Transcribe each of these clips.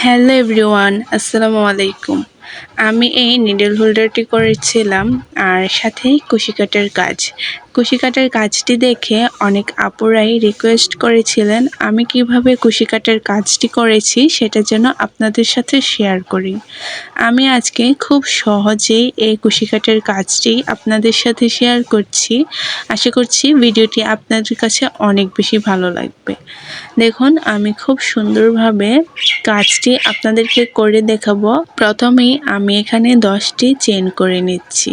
Hello everyone, আসসালামু আলাইকুম। আমি এই নিডল হোল্ডারটি করেছিলাম আর সাথেই কুশি কাটার কাজ। কুশি কাটার কাজটি দেখে অনেক আপুরাই রিকোয়েস্ট করেছিলেন আমি কিভাবে কুশি কাটার কাজটি করেছি সেটা যেন আপনাদের সাথে শেয়ার করি। আমি আজকে খুব সহজেই এই কুশি কাটার কাজটি আপনাদের সাথে শেয়ার করছি। আশা করছি ভিডিওটি আপনাদের কাছে অনেক বেশি ভালো লাগবে। দেখুন আমি খুব সুন্দরভাবে কাজটি আপনাদেরকে করে দেখাবো। প্রথমেই আমি এখানে 10টি চেইন করে নিচ্ছি।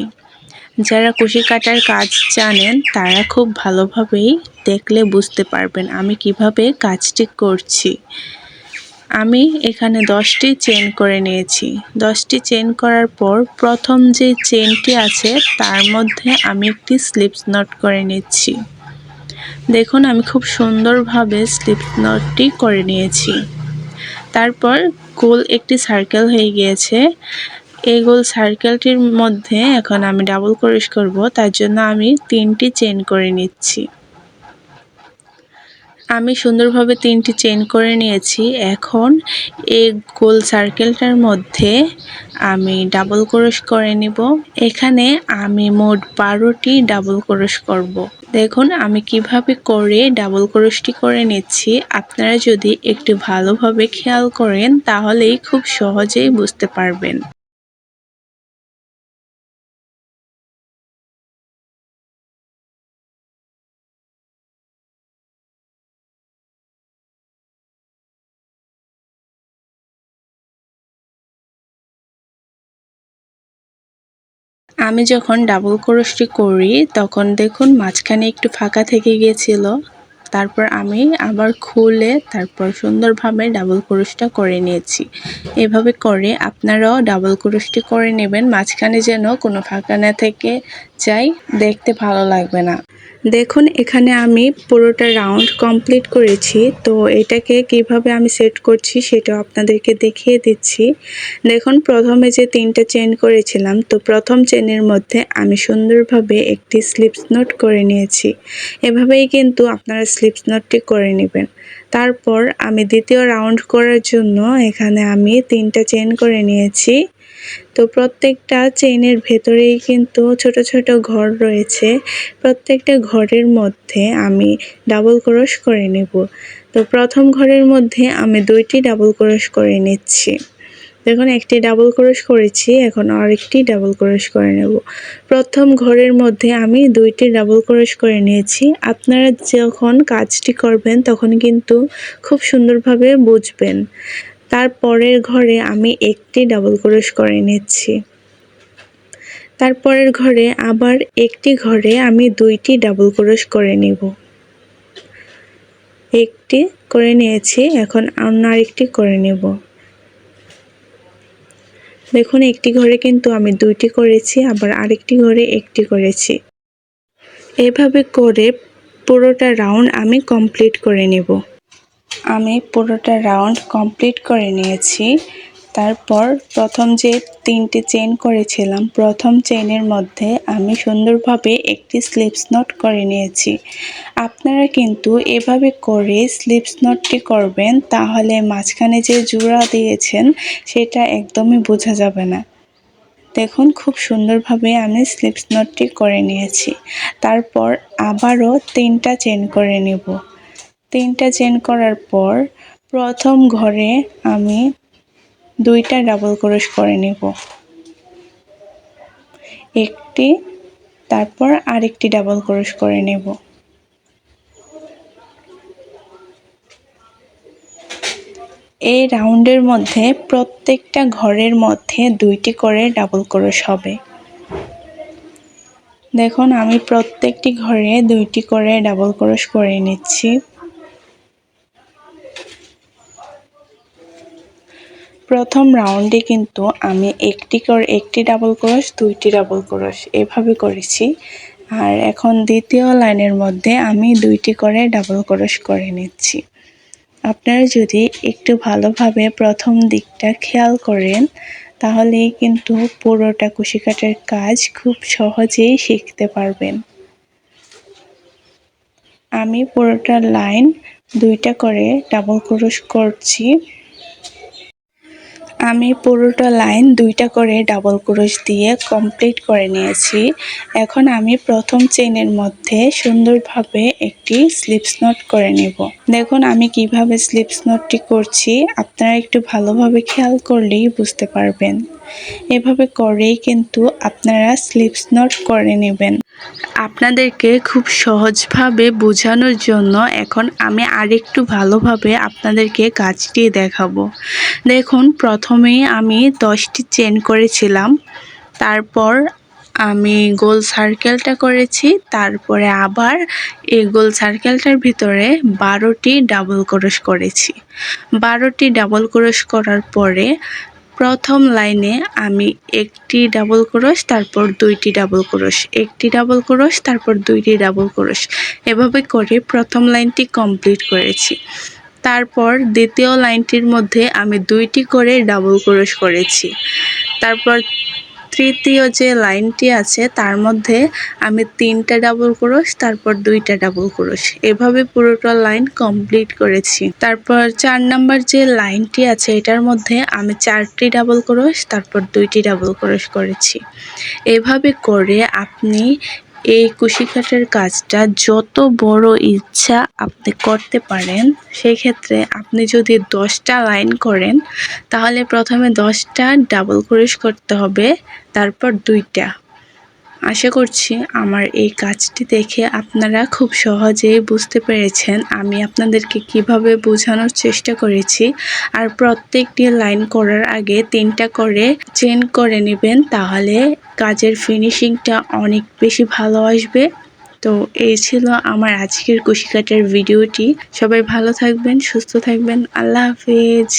যারা কুশি কাটার কাজ জানেন তারা খুব ভালোভাবেই দেখলে বুঝতে পারবেন আমি কিভাবে কাজটি করছি। আমি এখানে 10টি চেইন করে নিয়েছি। 10টি চেইন করার পর প্রথম যে চেইনটি আছে তার মধ্যে আমি একটি স্লিপস নট করে নিচ্ছি। দেখুন আমি খুব সুন্দরভাবে স্লিপ নটটি করে নিয়েছি। তারপর গোল একটি সার্কেল হয়ে গিয়েছে। এই গোল সার্কেলটির মধ্যে এখন আমি ডাবল ক্রোশ করব, তার জন্য আমি 3টি চেইন করে নিচ্ছি। আমি সুন্দরভাবে 3টি চেইন করে নিয়েছি। এখন এই গোল সার্কেলটার মধ্যে আমি ডাবল ক্রোশ করে নিব। এখানে আমি মোট 12টি ডাবল ক্রোশ করব। দেখুন আমি কিভাবে করে ডাবল ক্রোশটি করে নিচ্ছি। আপনারা যদি একটু ভালোভাবে খেয়াল করেন তাহলেই খুব সহজেই বুঝতে পারবেন। আমি যখন ডাবল ক্রোশটি করি তখন দেখুন মাঝখানে একটু ফাঁকা থেকে গিয়েছিল। তারপর আমি আবার খুলে তারপর সুন্দরভাবে ডাবল ক্রোশটা করে নিয়েছি। এভাবে করে আপনারাও ডাবল ক্রোশটি করে নেবেন, মাঝখানে যেন কোনো ফাঁকা না থেকে যায়, দেখতে ভালো লাগবে না। দেখুন এখানে আমি পুরোটা রাউন্ড কমপ্লিট করেছি। তো এটাকে কিভাবে আমি সেট করছি সেটাও আপনাদেরকে দেখিয়ে দিচ্ছি। দেখুন প্রথমে যে 3টা চেইন করেছিলাম, তো প্রথম চেইনের মধ্যে আমি সুন্দরভাবে একটি স্লিপস নট করে নিয়েছি। এভাবেই কিন্তু আপনারা স্লিপস নটটি করে নেবেন। তারপর আমি দ্বিতীয় রাউন্ড করার জন্য এখানে আমি 3টা চেইন করে নিয়েছি। তো প্রত্যেকটা চেইনের ভেতরেই কিন্তু ছোট ছোট ঘর রয়েছে। প্রত্যেকটা ঘরের মধ্যে আমি ডাবল ক্রোশ করে নেব। তো প্রথম ঘরের মধ্যে আমি 2টি ডাবল ক্রোশ করে নিচ্ছি। দেখুন একটি ডাবল ক্রোশ করেছি, এখন আরেকটি ডাবল ক্রোশ করে নেব। প্রথম ঘরের মধ্যে আমি 2টি ডাবল ক্রোশ করে নিয়েছি। আপনারা যখন কাজটি করবেন তখন কিন্তু খুব সুন্দরভাবে বুঝবেন। তারপরের ঘরে আমি একটি ডাবল ক্রোশ করে নিচ্ছি। তারপরের ঘরে আবার একটি ঘরে আমি 2টি ডাবল ক্রোশ করে নেব। একটি করে নিয়েছি, এখন অন্য আরেকটি করে নেব। দেখুন একটি ঘরে কিন্তু আমি 2টি করেছি, আবার আরেকটি ঘরে একটি করেছি। এভাবে করে পুরোটা রাউন্ড আমি কমপ্লিট করে নেব। আমি পুরোটা রাউন্ড কমপ্লিট করে নিয়েছি। তারপর প্রথম যে 3টি চেইন করেছিলাম, প্রথম চেইনের মধ্যে আমি সুন্দরভাবে একটি স্লিপস নট করে নিয়েছি। আপনারা কিন্তু এভাবে করে স্লিপস নটটি করবেন, তাহলে মাঝখানে যে জোড়া দিয়েছেন সেটা একদমই বোঝা যাবে না। দেখুন খুব সুন্দরভাবে আমি স্লিপস নটটি করে নিয়েছি। তারপর আবারও 3টা চেইন করে নেব। 3টা চেইন করার পর প্রথম ঘরে আমি 2টা ডাবল ক্রোশ করে নেব। একটি, তারপর আরেকটি ডাবল ক্রোশ করে নেব। এই রাউন্ডের মধ্যে প্রত্যেকটা ঘরের মধ্যে 2টি করে ডাবল ক্রোশ হবে। দেখুন আমি প্রত্যেকটি ঘরে 2টি করে ডাবল ক্রোশ করে নিচ্ছি। প্রথম রাউন্ডে কিন্তু আমি একটি ডাবল ক্রোশ, 2টি ডাবল ক্রোশ এভাবে করেছি। আর এখন দ্বিতীয় লাইনের মধ্যে আমি 2টি করে ডাবল ক্রোশ করে নিচ্ছি। আপনারা যদি একটু ভালোভাবে প্রথম দিকটা খেয়াল করেন তাহলেই কিন্তু পুরোটা কুশি কাটার কাজ খুব সহজেই শিখতে পারবেন। আমি পুরোটা লাইন 2টা করে ডাবল ক্রোশ করছি। আমি পুরোটা লাইন 2টা করে ডাবল ক্রোশ দিয়ে কমপ্লিট করে নিয়েছি। এখন আমি প্রথম চেইনের মধ্যে সুন্দরভাবে একটি স্লিপস নট করে নেব। দেখুন আমি কিভাবে স্লিপস নটটি করছি, আপনারা একটু ভালোভাবে খেয়াল করলেই বুঝতে পারবেন। এভাবে করেই কিন্তু আপনারা স্লিপস নট করে নেবেন। আপনাদেরকে খুব সহজভাবে বোঝানোর জন্য এখন আমি আরেকটু ভালোভাবে আপনাদেরকে কাজটি দেখাবো। দেখুন প্রথমেই আমি 10টি চেন করেছিলাম, তারপর আমি গোল সার্কেলটা করেছি, তারপরে আবার এই গোল সার্কেলটার ভিতরে 12টি ডাবল ক্রোশ করেছি। 12টি ডাবল ক্রোশ করার পরে প্রথম লাইনে আমি একটি ডাবল ক্রোশ, তারপর 2টি ডাবল ক্রোশ, একটি ডাবল ক্রোশ, তারপর 2টি ডাবল ক্রোশ, এভাবে করে প্রথম লাইনটি কমপ্লিট করেছি। তারপর দ্বিতীয় লাইনটির মধ্যে আমি 2টি করে ডাবল ক্রোশ করেছি। তারপর তৃতীয় যে লাইনটি আছে তার মধ্যে আমি 3টা ডাবল ক্রোশ, তারপর 2টা ডাবল ক্রোশ, এভাবে পুরোটা লাইন কমপ্লিট করেছি। তারপর 4 নাম্বার যে লাইনটি আছে এটার মধ্যে আমি 4টি ডাবল ক্রোশ, তারপর 2টি ডাবল ক্রোশ করেছি। এভাবে করে আপনি এই কুশি কাটার কাজটা যত বড় ইচ্ছা আপনি করতে পারেন। সেই ক্ষেত্রে আপনি যদি 10টা লাইন করেন তাহলে প্রথমে 10টা ডাবল ক্রোশ করতে হবে, তারপর 2টা। আশা করছি আমার এই কাজটি দেখে আপনারা খুব সহজেই বুঝতে পেরেছেন আমি আপনাদেরকে কিভাবে বোঝানোর চেষ্টা করেছি। আর প্রত্যেকটি লাইন করার আগে 3টা করে চেন করে নেবেন, তাহলে কাজের ফিনিশিংটা অনেক বেশি ভালো আসবে। তো এই ছিল আমার আজকের কুশি কাটার ভিডিওটি। সবাই ভালো থাকবেন, সুস্থ থাকবেন। আল্লাহ হাফেজ।